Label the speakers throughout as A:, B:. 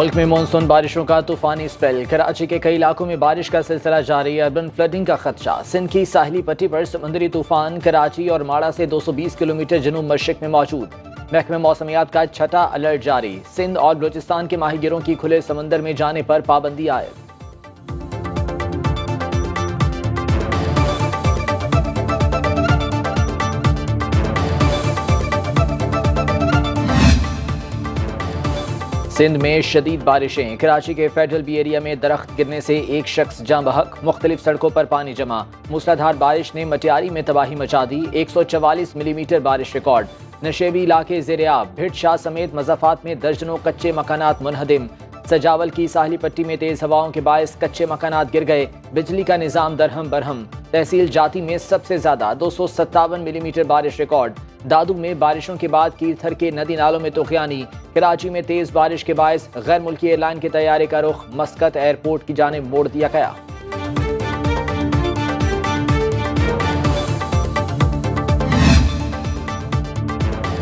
A: ملک میں مانسون بارشوں کا طوفانی اسپیل، کراچی کے کئی علاقوں میں بارش کا سلسلہ جاری، اربن فلڈنگ کا خدشہ۔ سندھ کی ساحلی پٹی پر سمندری طوفان کراچی اور ماڑا سے 220 کلومیٹر جنوب مشرق میں موجود۔ محکمہ موسمیات کا چھٹا الرٹ جاری، سندھ اور بلوچستان کے ماہی گیروں کی کھلے سمندر میں جانے پر پابندی عائد۔ سندھ میں شدید بارشیں، کراچی کے فیڈرل بی ایریا میں درخت گرنے سے ایک شخص جاں بحق، مختلف سڑکوں پر پانی جمع۔ موسلادھار بارش نے مٹیاری میں تباہی مچا دی، 144 ملی میٹر بارش ریکارڈ۔ نشیبی علاقے زیر آب، بھٹ شاہ سمیت مضافات میں درجنوں کچے مکانات منہدم۔ سجاول کی ساحلی پٹی میں تیز ہواؤں کے باعث کچے مکانات گر گئے، بجلی کا نظام درہم برہم۔ تحصیل جاتی میں سب سے زیادہ 257 ملی میٹر بارش ریکارڈ۔ دادو میں بارشوں کے بعد کیرتھر کے ندی نالوں میں طغیانی۔ کراچی میں تیز بارش کے باعث غیر ملکی ایئر لائن کے طیارے کا رخ مسقط ایئرپورٹ کی جانب موڑ دیا گیا۔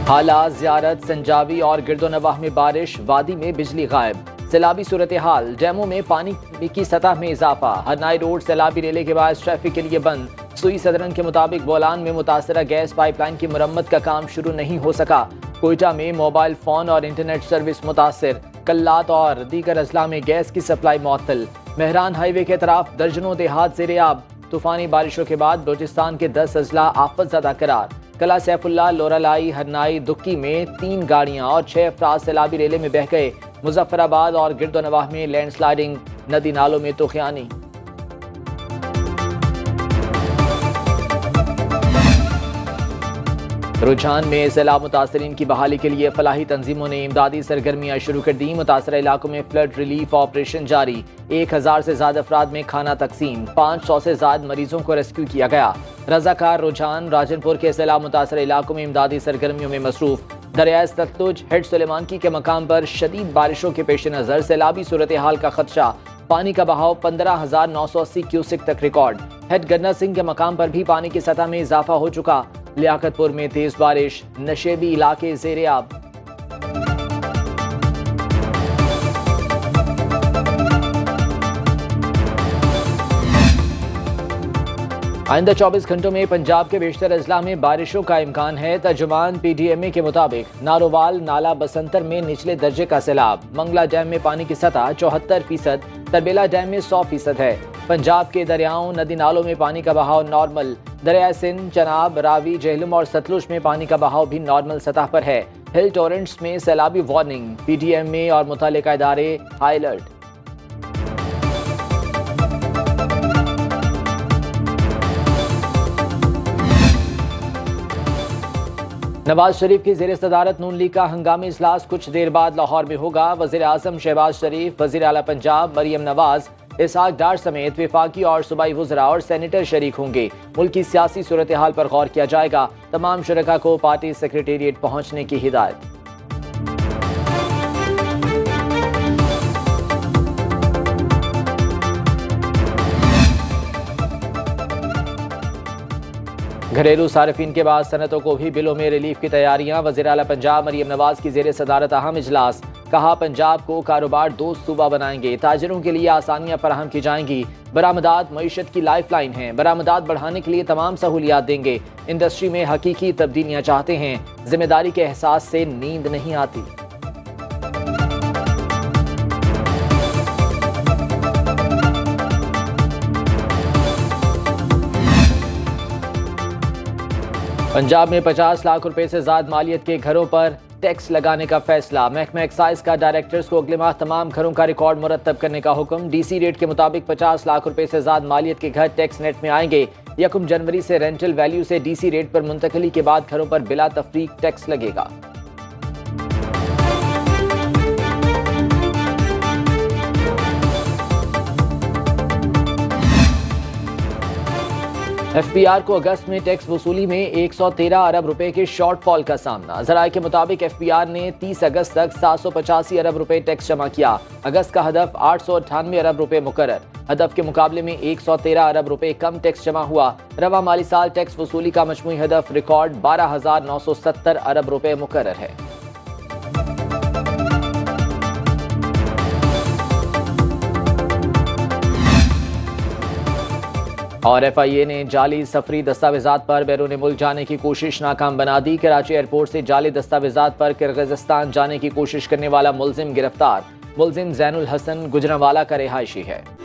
A: حالات زیارت سنجاوی اور گرد و نواح میں بارش، وادی میں بجلی غائب۔ سیلابی صورتحال، ڈیموں میں پانی کی سطح میں اضافہ۔ ہرنائی روڈ سیلابی ریلے کے باعث ٹریفک کے لیے بند۔ سوئی صدرن کے مطابق بولان میں متاثرہ گیس پائپ لائن کی مرمت کا کام شروع نہیں ہو سکا۔ کوئٹہ میں موبائل فون اور انٹرنیٹ سروس متاثر۔ کلات اور دیگر اضلاع میں گیس کی سپلائی معطل۔ مہران ہائی وے کے طرف درجنوں دیہات زیر آب۔ طوفانی بارشوں کے بعد بلوچستان کے 10 اضلاع آفت زدہ قرار۔ کلا سیف اللہ، لورالائی، ہرنائی، دکی میں 3 گاڑیاں اور 6 افراد سیلابی ریلے میں بہہ گئے۔ مظفر آباد اور گرد و نواح میں لینڈ سلائیڈنگ، ندی نالوں میں طغیانی۔ رجحان میں سیلاب متاثرین کی بحالی کے لیے فلاحی تنظیموں نے امدادی سرگرمیاں شروع کر دیں۔ متاثرہ علاقوں میں فلڈ ریلیف آپریشن جاری، 1000 سے زائد افراد میں کھانا تقسیم، 500 سے زائد مریضوں کو ریسکیو کیا گیا۔ رضاکار رجحان راجن پور کے سیلاب متاثرہ علاقوں میں امدادی سرگرمیوں میں مصروف۔ دریائے ستلج ہیڈ سلیمانکی کے مقام پر شدید بارشوں کے پیش نظر سیلابی صورتحال کا خدشہ، پانی کا بہاؤ 15,980 کیوسک تک ریکارڈ۔ ہیڈ گرنا سنگھ کے مقام پر بھی پانی کی سطح میں اضافہ ہو چکا۔ لیاقت پور میں تیز بارش، نشیبی علاقے زیر آب۔ آئندہ 24 گھنٹوں میں پنجاب کے بیشتر اضلاع میں بارشوں کا امکان ہے۔ ترجمان پی ڈی ایم اے کے مطابق نارووال نالا بسنتر میں نچلے درجے کا سیلاب، منگلا ڈیم میں پانی کی سطح 74%، تربیلا ڈیم میں 100% ہے۔ پنجاب کے دریاؤں ندی نالوں میں پانی کا بہاؤ نارمل، دریائے سندھ، چناب، راوی، جہلم اور ستلج میں پانی کا بہاؤ بھی نارمل سطح پر ہے۔ ہل ٹورنٹس میں سیلابی وارننگ، پی ڈی ایم اے اور متعلقہ ادارے ہائی الرٹ۔ نواز شریف کی زیر صدارت نون لیگ کا ہنگامی اجلاس کچھ دیر بعد لاہور میں ہوگا۔ وزیر اعظم شہباز شریف، وزیر اعلیٰ پنجاب مریم نواز، اسحاق ڈار سمیت وفاقی اور صوبائی وزراء اور سینیٹر شریک ہوں گے۔ ملکی سیاسی صورتحال پر غور کیا جائے گا۔ تمام شرکاء کو پارٹی سیکریٹریٹ پہنچنے کی ہدایت۔ گھریلو صارفین کے بعد صنعتوں کو بھی بلوں میں ریلیف کی تیاریاں۔ وزیر اعلیٰ پنجاب مریم نواز کی زیر صدارت اہم اجلاس، کہا پنجاب کو کاروبار دوست صوبہ بنائیں گے، تاجروں کے لیے آسانیاں فراہم کی جائیں گی۔ برآمدات معیشت کی لائف لائن ہیں، برآمدات بڑھانے کے لیے تمام سہولیات دیں گے۔ انڈسٹری میں حقیقی تبدیلیاں چاہتے ہیں، ذمہ داری کے احساس سے نیند نہیں آتی۔ پنجاب میں 50 لاکھ روپے سے زائد مالیت کے گھروں پر ٹیکس لگانے کا فیصلہ، محکمہ ایکسائز کا ڈائریکٹرز کو اگلے ماہ تمام گھروں کا ریکارڈ مرتب کرنے کا حکم۔ ڈی سی ریٹ کے مطابق 50 لاکھ روپے سے زائد مالیت کے گھر ٹیکس نیٹ میں آئیں گے۔ 1 جنوری سے رینٹل ویلیو سے ڈی سی ریٹ پر منتقلی کے بعد گھروں پر بلا تفریق ٹیکس لگے گا۔ ایف بی آر کو اگست میں ٹیکس وصولی میں 113 ارب روپے کے شارٹ فال کا سامنا۔ ذرائع کے مطابق ایف بی آر نے 30 اگست تک 785 ارب روپے ٹیکس جمع کیا۔ اگست کا ہدف 898 ارب روپے مقرر، ہدف کے مقابلے میں 113 ارب روپے کم ٹیکس جمع ہوا۔ رواں مالی سال ٹیکس وصولی کا مجموعی ہدف ریکارڈ 12,970 ارب روپے مقرر ہے۔ اور ایف آئی اے نے جعلی سفری دستاویزات پر بیرون ملک جانے کی کوشش ناکام بنا دی۔ کراچی ایئرپورٹ سے جعلی دستاویزات پر کرغزستان جانے کی کوشش کرنے والا ملزم گرفتار۔ ملزم زین الحسن گجرانوالہ کا رہائشی ہے۔